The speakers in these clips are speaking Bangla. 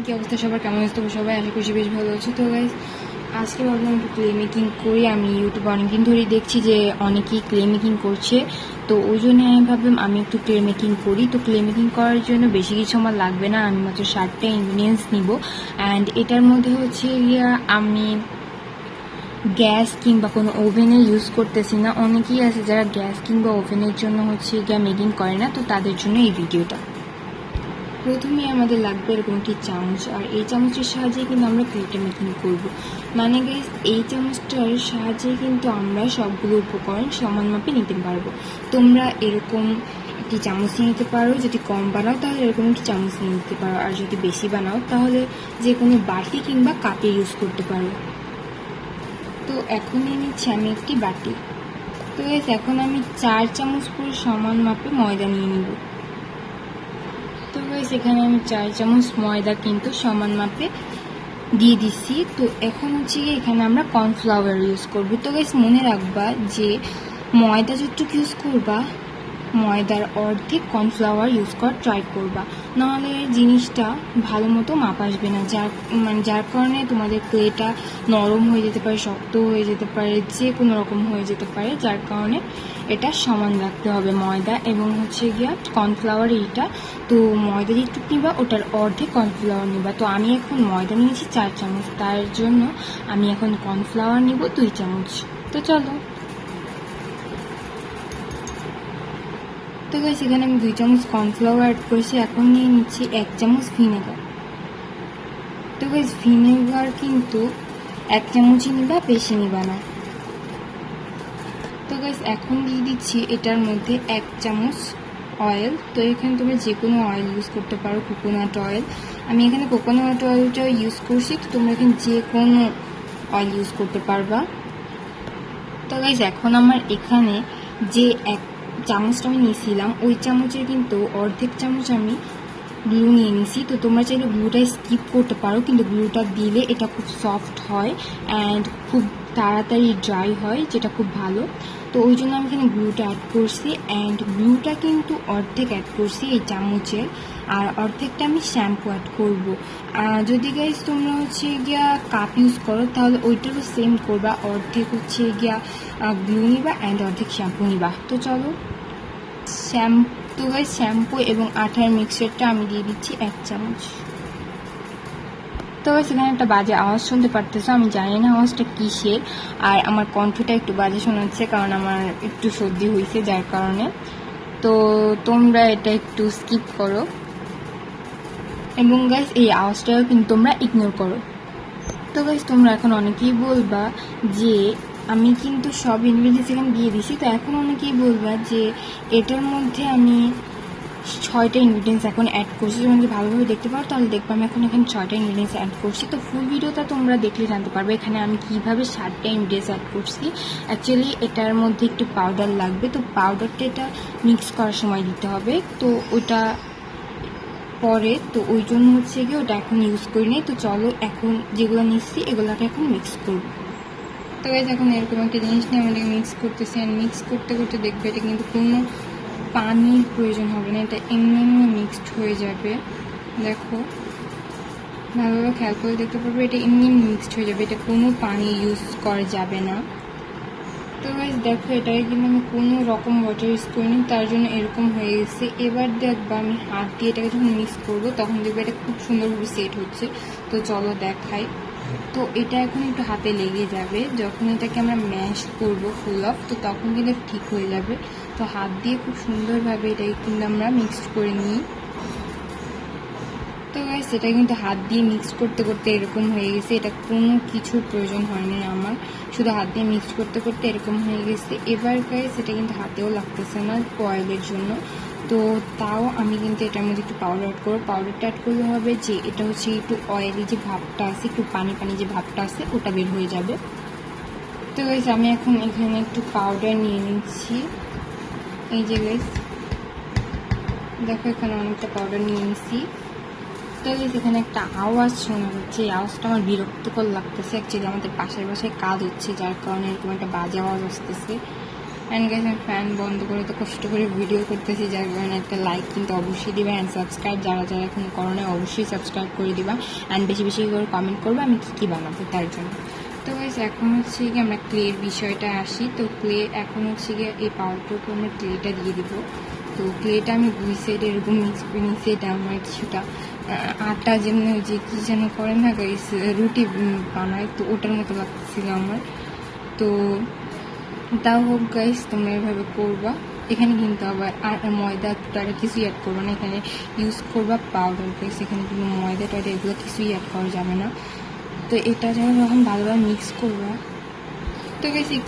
কি অবস্থা সবার, কেমন আছে তবে সবাই? আশা করছি বেশ ভালো আছে। তো গাইজ আজকে ভাবলাম একটু ক্লে মেকিং করি। আমি ইউটিউবে অনেকদিন ধরেই দেখছি যে অনেকেই ক্লে মেকিং করছে, তো ওই জন্য আমি ভাবলাম আমি একটু ক্লে মেকিং করি। তো ক্লে মেকিং করার জন্য বেশি কিছু আমার লাগবে না, আমি মাত্র 7টা ইনগ্রিডিয়েন্টস নিব। অ্যান্ড এটার মধ্যে হচ্ছে গিয়া আমি গ্যাস কিংবা কোনো ওভেনে ইউজ করতেছি না। অনেকেই আছে যারা গ্যাস কিংবা ওভেনের জন্য হচ্ছে গিয়া মেকিং করে না, তো তাদের জন্য এই ভিডিওটা। প্রথমে আমাদের লাগবে এরকম একটি চামচ, আর এই চামচের সাহায্যে কিন্তু আমরা ক্লেটা মেকিং করব। মানে গাইস এই চামচটার সাহায্যে কিন্তু আমরা সবগুলো উপকরণ সমান মাপে নিতে পারবো। তোমরা এরকম একটি চামচ নিয়ে নিতে পারো, যদি কম বানাও তাহলে এরকম একটি চামচ নিয়ে নিতে পারো, আর যদি বেশি বানাও তাহলে যে কোনো বাটি কিংবা কাপে ইউজ করতে পারো। তো এখন নিয়ে নিচ্ছি আমি একটি বাটি। তো গাইস এখন আমি 4 চামচ করে সমান মাপে ময়দা নিয়ে নিব। তো গাইস এখানে আমি 4 চামচ ময়দা কিন্তু সমান মাপে দিয়ে দিচ্ছি। তো এখন হচ্ছে গিয়ে এখানে আমরা কর্নফ্লাওয়ার ইউজ করব। তো গাইস মনে রাখবা যে ময়দা যতটুকু ইউজ করবা ময়দার অর্ধেক কর্নফ্লাওয়ার ইউজ করার ট্রাই করবা, নাহলে জিনিসটা ভালো মতো মাপ আসবে না, যার কারণে তোমাদের ক্লেটা নরম হয়ে যেতে পারে, শক্ত হয়ে যেতে পারে, যে কোনো রকম হয়ে যেতে পারে। যার কারণে এটা সমান রাখতে হবে ময়দা এবং হচ্ছে গিয়া কর্নফ্লাওয়ার এইটা। তো ময়দা যেটুকু নিবা ওটার অর্ধেক কর্নফ্লাওয়ার নিবা। তো আমি এখন ময়দা নিয়েছি 4 চামচ, তার জন্য আমি এখন কর্নফ্লাওয়ার নিব 2 চামচ। তো চলো। তো গাইস এখানে আমি 2 চামচ কর্নফ্লাওয়ার অ্যাড করেছি। এখন নিয়ে নিচ্ছি 1 চামচ ভিনেগার। তো গাইস ভিনেগার কিন্তু 1 চামচই নিবা, বেশি নিবা না। তো গাইস এখন দিয়ে দিচ্ছি এটার মধ্যে 1 চামচ অয়েল। তো এখানে তোমরা যে কোনো অয়েল ইউজ করতে পারো, কোকোনাট অয়েল। আমি এখানে কোকোনাট অয়েলটা ইউজ করছি, তো তোমরা এখানে যে কোনো অয়েল ইউজ করতে পারবা। তো গাইস এখন আমার এখানে যে 1 চামচটা আমি নিয়েছিলাম ওই চামচের কিন্তু অর্ধেক চামচ আমি গ্লু নিয়ে নিছি। তো তোমরা চাইলে গ্লুটা স্কিপ করতে পারো, কিন্তু গ্লুটা দিলে এটা খুব সফট হয় অ্যান্ড খুব তাড়াতাড়ি ড্রাই হয়, যেটা খুব ভালো। তো ওই জন্য আমি এখানে গ্লুটা অ্যাড করছি, অ্যান্ড গ্লুটা কিন্তু অর্ধেক অ্যাড করছি এই চামচের, আর অর্ধেকটা আমি শ্যাম্পু অ্যাড করব। যদি গাইস তোমরা হচ্ছে গিয়া কাপ ইউজ করো তাহলে ওইটারও সেম করবা, অর্ধেক হচ্ছে গিয়া গ্লু নিবা অ্যান্ড অর্ধেক শ্যাম্পু নিবা। তো চলো। শ্যাম্পু এবং আঠার মিক্সচারটা আমি দিয়ে দিচ্ছি 1 চামচ। তো সেখানে একটা বাজে আওয়াজ শুনতে পারতেছো, আমি জানি না আওয়াজটা কিসের, আর আমার কণ্ঠটা একটু বাজে শোনাচ্ছে কারণ আমার একটু সর্দি হয়েছে যার কারণে। তো তোমরা এটা একটু স্কিপ করো এবং গাইস এই আওয়াজটাও কিন্তু তোমরা ইগনোর করো। তো গাইস তোমরা এখন অনেকেই বলবা যে আমি কিন্তু সব ইনগ্রিডিয়েন্টস এখানে দিয়ে দিছি, তো এখন অনেকেই বলবা যে এটার মধ্যে আমি 6টা ইনগ্রিডিয়েন্টস এখন অ্যাড করছি। যখন যদি ভালোভাবে দেখতে পারো তাহলে দেখবো আমি এখন এখানে 6টা ইনগ্রিডিয়েন্টস অ্যাড করছি। তো ফুল ভিডিওটা তোমরা দেখলে জানতে পারবে এখানে আমি কীভাবে 7টা ইনগ্রিডিয়েন্টস অ্যাড করছি। অ্যাকচুয়ালি এটার মধ্যে একটু পাউডার লাগবে, তো পাউডারটা এটা মিক্স করার সময় দিতে হবে, তো ওটা পরে, তো ওই জন্য হচ্ছে গিয়ে ওটা এখন ইউজ করি নাই। তো চলো এখন যেগুলো নিচ্ছি এগুলোকে এখন মিক্স করব। তো গাইস এখন এরকম একটা জিনিস নিয়ে আমাদেরকে মিক্স করতেছি, আর মিক্স করতে করতে দেখবে এটা কিন্তু কোনো পানির প্রয়োজন হবে না, এটা এমনি এমনি মিক্সড হয়ে যাবে। দেখো ভালোভাবে খেয়াল করে দেখতে পারবে এটা এমনি মিক্সড হয়ে যাবে, এটা কোনো পানি ইউজ করা যাবে না। তো গাইস দেখো এটাকে কিন্তু আমি কোনো রকম ওয়াটার ইউজ করিনি, তার জন্য এরকম হয়ে গেছে। এবার দেখবা আমি হাত দিয়ে এটাকে যখন মিক্স করবো তখন দেখবে এটা খুব সুন্দরভাবে সেট হচ্ছে। তো চলো দেখাই। তো এটা এখন একটু হাতে লেগে যাবে, যখন এটাকে আমরা ম্যাশ করবো ফুল অফ, তো তখন কিন্তু ঠিক হয়ে যাবে। তো হাত দিয়ে খুব সুন্দরভাবে এটাকে কিন্তু আমরা মিক্সড করে নিই। তো গাইস এটা কিন্তু হাত দিয়ে মিক্স করতে করতে এরকম হয়ে গেছে, এটা কোনো কিছুর প্রয়োজন হয়নি আমার, শুধু হাত দিয়ে মিক্স করতে করতে এরকম হয়ে গেছে। এবার গাইস এটা কিন্তু হাতেও লাগতেছে না অয়েলের জন্য, তো তাও আমি কিন্তু এটার মধ্যে একটু পাউডার অ্যাড করবো। পাউডারটা অ্যাড করলে হবে যে এটা হচ্ছে একটু অয়েলি যে ভাবটা আছে, একটু পানি পানি যে ভাবটা আছে ওটা বের হয়ে যাবে। তো গাইস আমি এখন এখানে একটু পাউডার নিয়ে নিচ্ছি। এই যে গাইস দেখো এখানে অনেকটা পাউডার নিয়ে নিচ্ছি। তো গাইস এখানে একটা আওয়াজ শোনা যাচ্ছে, এই আওয়াজটা আমার বিরক্তিকর লাগতেছে। অ্যাকচুয়ালি আমাদের পাশের বাসায় কাজ হচ্ছে যার কারণে এরকম একটা বাজে আওয়াজ আসতেছে, অ্যান্ড গাইস আমি ফ্যান বন্ধ করে তো কষ্ট করে ভিডিও করতেছি, যার কারণে একটা লাইক কিন্তু অবশ্যই দিবা, অ্যান্ড সাবস্ক্রাইব যারা যারা এখন করোনা অবশ্যই সাবস্ক্রাইব করে দিবা, অ্যান্ড বেশি বেশি করে কমেন্ট করবে আমি কী বানাবো তার জন্য। তো গাইস এখন হচ্ছে গিয়ে আমরা ক্লের বিষয়টা আসি। তো ক্লে এখন হচ্ছে গিয়ে এই পাউডারটার উপর আমরা ক্লেটা দিয়ে দিব। তো ক্লেটা আমি 2 সাইডে এরকম মিক্স করে নিচ্ছি। এটা আমার কিছুটা আটা যেমন ওই যে কী যেন করে না গাইস, রুটি বানায়, তো ওটার মতো লাগতেছিল আমার। তো তাও হোক গাইস, তোমরা এভাবে করবা। এখানে কিন্তু আবার আর ময়দা টাটা কিছুই অ্যাড করবা না, এখানে ইউজ করবা পাউডার গাইস। এখানে কিন্তু ময়দা টাটা এগুলো কিছুই অ্যাড করা যাবে না। তো এটা যখন ভালোভাবে মিক্স করবা, তো গাইস এই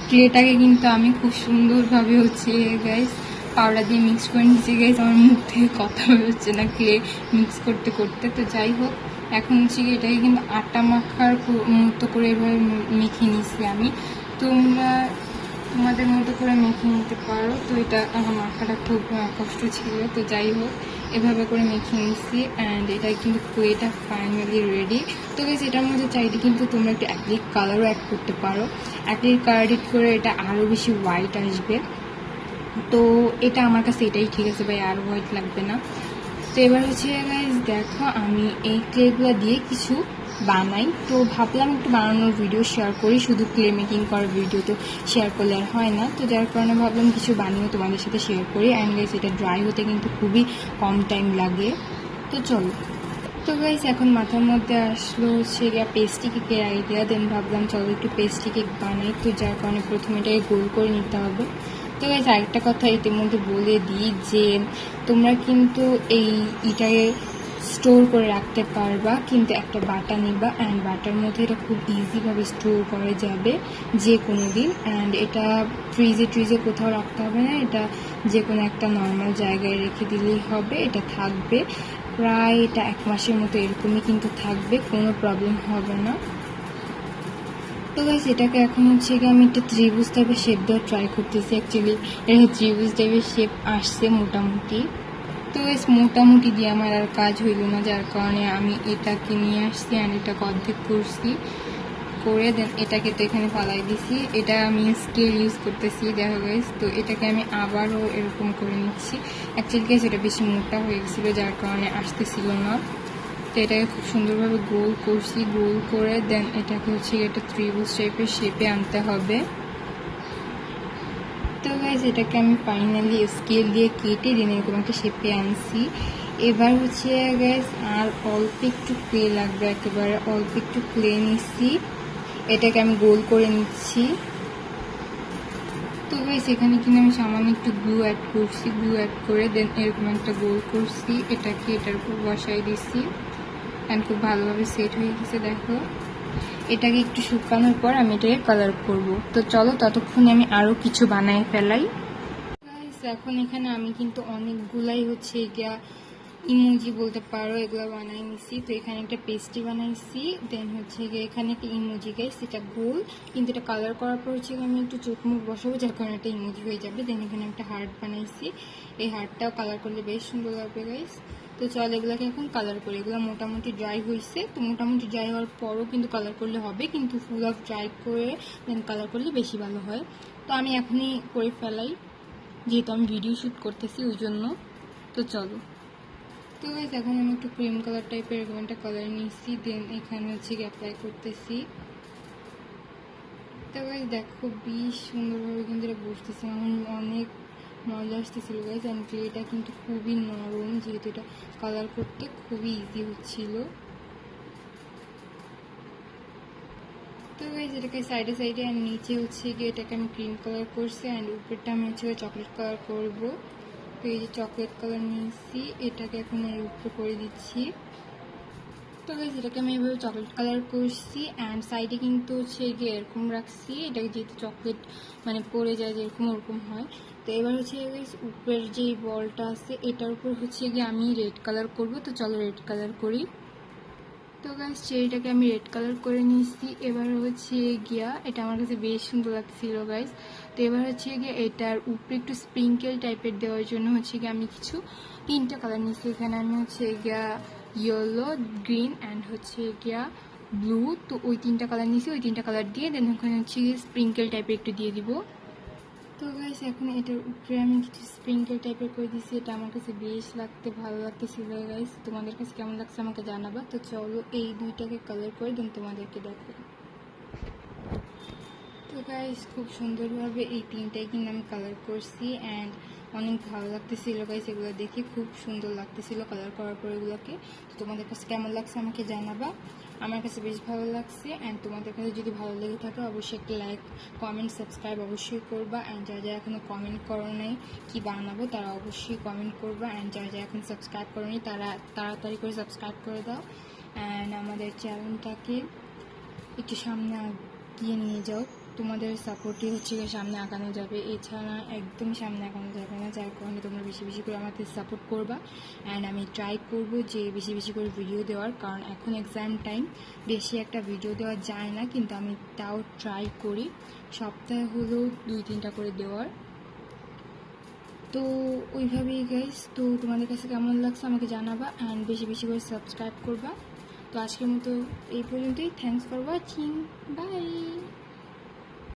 ক্লেটাকে কিন্তু আমি খুব সুন্দরভাবে হচ্ছে গাইস পাউডার দিয়ে মিক্স করে নিচ্ছি। গাইস আমার মুখ থেকে কথা বেরোচ্ছে না ক্লে মিক্স করতে করতে। তো যাই হোক, এখন হচ্ছে কি এটাকে কিন্তু আটা মাখার মতো করে এভাবে মেখে নিচ্ছি আমি। তোমরা তোমাদের মতো করে মেখে নিতে পারো। তো এটা আমার মাখাটা খুব কষ্ট ছিল। তো যাই হোক, এভাবে করে মেখে নিচ্ছি, অ্যান্ড এটা কিন্তু ক্লেটা ফাইনালি রেডি। তো গাইস এটার মধ্যে চাইলে কিন্তু তোমরা একটু অ্যাক্রিলিক কালারও অ্যাড করতে পারো। অ্যাক্রিলিক কালার এড করে এটা আরও বেশি হোয়াইট আসবে। তো এটা আমার কাছে এটাই ঠিক আছে ভাই, আর হোয়াইট লাগবে না। তো এবার হচ্ছে গাইস দেখো আমি এই ক্লেগুলো দিয়ে কিছু বানাই। তো ভাবলাম একটু বানানোর ভিডিও শেয়ার করি, শুধু ক্লে মেকিং করার ভিডিও তো শেয়ার করলে আর হয় না। তো যার কারণে ভাবলাম কিছু বানিয়েও তোমাদের সাথে শেয়ার করি। অ্যান্ড গাইস এটা ড্রাই হতে কিন্তু খুবই কম টাইম লাগে। তো চলো, তো গাইস এখন মাথার মধ্যে আসলো হচ্ছে গিয়ে পেস্ট্রি কেকের আইডিয়া। দেন ভাবলাম চলো একটু পেস্ট্রি কেক বানাই। তো যার কারণে প্রথমে এটাকে গোল করে নিতে হবে। তো গাইস আরেকটা কথা ইতিমধ্যে বলে দিই যে তোমরা কিন্তু এটাকে স্টোর করে রাখতে পারবা, কিন্তু একটা বাটা নিবা, অ্যান্ড বাটার মধ্যে এটা খুব ইজিভাবে স্টোর করা যাবে যে কোনো দিন। অ্যান্ড এটা ফ্রিজে কোথাও রাখতে হবে না, এটা যে কোনো একটা নর্মাল জায়গায় রেখে দিলেই হবে। এটা থাকবে প্রায় এটা 1 মাসের মতো এরকমই কিন্তু থাকবে, কোনো প্রবলেম হবে না। তো গাইস এটাকে এখন হচ্ছে গিয়ে আমি একটা ত্রিভুজ টাইপের শেপ দেওয়ার ট্রাই করতেছি। অ্যাকচুয়ালি এটা ত্রিভুজ টাইপের শেপ আসছে মোটামুটি। তো গাইস মোটামুটি দিয়ে আমার আর কাজ হইল না, যার কারণে আমি এটাকে নিয়ে আসছি অ্যান্ড এটাকে অর্ধেক করছি করে দেন এটাকে তো এখানে ফালাই দিছি। এটা আমি স্কেল ইউজ করতেছি দেখো গাইস। তো এটাকে আমি আবারও এরকম করে নিচ্ছি। অ্যাকচুয়ালি গাইস এটা বেশি মোটা হয়ে গেছিলো, যার কারণে আসতেছিল না। তো এটাকে খুব সুন্দরভাবে গোল করছি, গোল করে দেন এটাকে হচ্ছে একটা ত্রিভুজ টাইপের শেপে আনতে হবে। তো গাইস এটাকে আমি ফাইনালি স্কেল দিয়ে কেটে দিন এরকম একটা শেপে আনছি। এবার হচ্ছে গাইস আর অল্প একটু ক্লে লাগবে, একেবারে অল্প একটু ক্লে নিচ্ছি, এটাকে আমি গোল করে নিচ্ছি। তো গাইস এখানে কিন্তু আমি সামান্য একটু গ্লু অ্যাড করছি, গ্লু অ্যাড করে দেন এরকম একটা গোল করছি, এটাকে এটার উপর বসাই দিচ্ছি অ্যান্ড খুব ভালোভাবে সেট হয়ে গেছে দেখো। এটাকে একটু শুকানোর পর আমি এটাকে কালার করব। তো চলো ততক্ষণে আমি আরও কিছু বানাই ফেলাই। এখন এখানে আমি কিন্তু অনেকগুলাই হচ্ছে গিয়া ইমোজি বলতে পারো এগুলো বানাই নিছি। তো এখানে একটা পেস্ট্রি বানাইছি, দেন হচ্ছে গিয়ে এখানে একটা ইমোজি গাইস, এটা গোল কিন্তু এটা কালার করার পর হচ্ছে আমি একটু চোখ মুখ বসাবো, যার কারণে একটা ইমোজি হয়ে যাবে। দেন এখানে একটা হার্ট বানাইছি, এই হার্টটাও কালার করলে বেশ সুন্দর লাগবে গাইস। তো চল এগুলোকে এখন কালার করি। এগুলো মোটামুটি ড্রাই হয়েছে, তো মোটামুটি ড্রাই হওয়ার পরও কিন্তু কালার করলে হবে, কিন্তু ফুল অফ ড্রাই করে দেন কালার করলে বেশি ভালো হয়। তো আমি এখনই করে ফেলাই, যেহেতু আমি ভিডিও শ্যুট করতেছি ওই জন্য। তো চলো, তো গাইস এখন আমি একটু ক্রিম কালার টাইপের এরকম একটা কালার নিয়েছি, দেন এখানে হচ্ছে কি অ্যাপ্লাই করতেছি। তো গাইস দেখো বেশ সুন্দরভাবে কিন্তু এটা বসতেছে, আমার অনেক মজা আসতেছিল গাইস। অ্যান্ড এটা কিন্তু খুবই নরম, যেহেতু এটা কালার করতে খুবই ইজি হচ্ছিল। তো গাইস এটাকে সাইডে সাইডে আর নিচে হচ্ছে গিয়ে এটাকে আমি ক্রিম কালার করছি, অ্যান্ড উপরটা আমি হচ্ছে চকলেট কালার করবো। তো এই যে চকলেট কালার নিয়েছি, এটাকে এখন এর উপরে করে দিচ্ছি। তো গাইস এটাকে আমি এভাবে চকলেট কালার করছি, অ্যান্ড সাইডে কিন্তু হচ্ছে গিয়ে এরকম রাখছি, এটাকে যেহেতু চকলেট মানে পড়ে যায় যেরকম ওরকম হয়। তো এবার হচ্ছে গাইস উপরের যে বলটা আছে এটার উপর হচ্ছে গিয়ে আমি রেড কালার করব। তো চলো রেড কালার করি। তো গাইস চেরিটাকে আমি রেড কালার করে নিয়েছি। এবার হচ্ছে গিয়া এটা আমার কাছে বেশ সুন্দর লাগছিল গাইস। তো এবার হচ্ছে গিয়ে এটার উপরে একটু স্প্রিঙ্কেল টাইপের দেওয়ার জন্য হচ্ছে গিয়ে আমি কিছু 3টা কালার নিয়েছি। এখানে আমি হচ্ছে গিয়া ইয়েলো, গ্রিন অ্যান্ড হচ্ছে গিয়া ব্লু। তো ওই 3টা কালার নিয়েছি, ওই 3টা কালার দিয়ে দেন ওখানে হচ্ছে গিয়ে স্প্রিঙ্কেল টাইপের একটু দিয়ে দিব। তো গাইস এখন এটার উপরে আমি কিছু স্প্রিঙ্কেল টাইপের করে দিছি, এটা আমার কাছে বেশ ভালো লাগতেছিল গাইস। তোমাদের কাছে কেমন লাগছে আমাকে জানাবা। তো চলো এই দুইটাকে কালার করে দেন তোমাদেরকে দেখো। তো গাইস খুব সুন্দরভাবে এই তিনটাই কিন্তু আমি কালার করছি অ্যান্ড অনেক ভালো লাগতেছিল গাইস, এগুলো দেখে খুব সুন্দর লাগতেছিল কালার করার পর এগুলোকে। তো তোমাদের কাছে কেমন লাগছে আমাকে জানাবা। আমার কাছে বেশ ভালো লাগছে অ্যান্ড তোমাদের কাছে যদি ভালো লেগে থাকে অবশ্যই একটা লাইক কমেন্ট সাবস্ক্রাইব অবশ্যই করবা অ্যান্ড যারা যারা এখনও কমেন্ট করো নাই কি বানাবো তারা অবশ্যই কমেন্ট করবা অ্যান্ড যারা যারা এখন সাবস্ক্রাইব করো নি তারা তাড়াতাড়ি করে সাবস্ক্রাইব করে দাও অ্যান্ড আমাদের চ্যানেলটাকে একটু সামনে এগিয়ে নিয়ে যাও। তোমাদের সাপোর্টই হচ্ছে সামনে আগানো যাবে, এছাড়া একদম সামনে আগানো যাবে না। যার কারণে তোমরা বেশি বেশি করে আমাকে সাপোর্ট করবা অ্যান্ড আমি ট্রাই করব যে বেশি বেশি করে ভিডিও দেওয়ার, কারণ এখন এক্সাম টাইম বেশি একটা ভিডিও দেওয়া যায় না, কিন্তু আমি তাও ট্রাই করি সপ্তাহে হলেও 2-3টা করে দেওয়ার। তো ওইভাবেই গাইস, তো তোমাদের কাছে কেমন লাগছে আমাকে জানাবা অ্যান্ড বেশি বেশি করে সাবস্ক্রাইব করবা। তো আজকের মতো এই পর্যন্তই। Thanks for watching, by.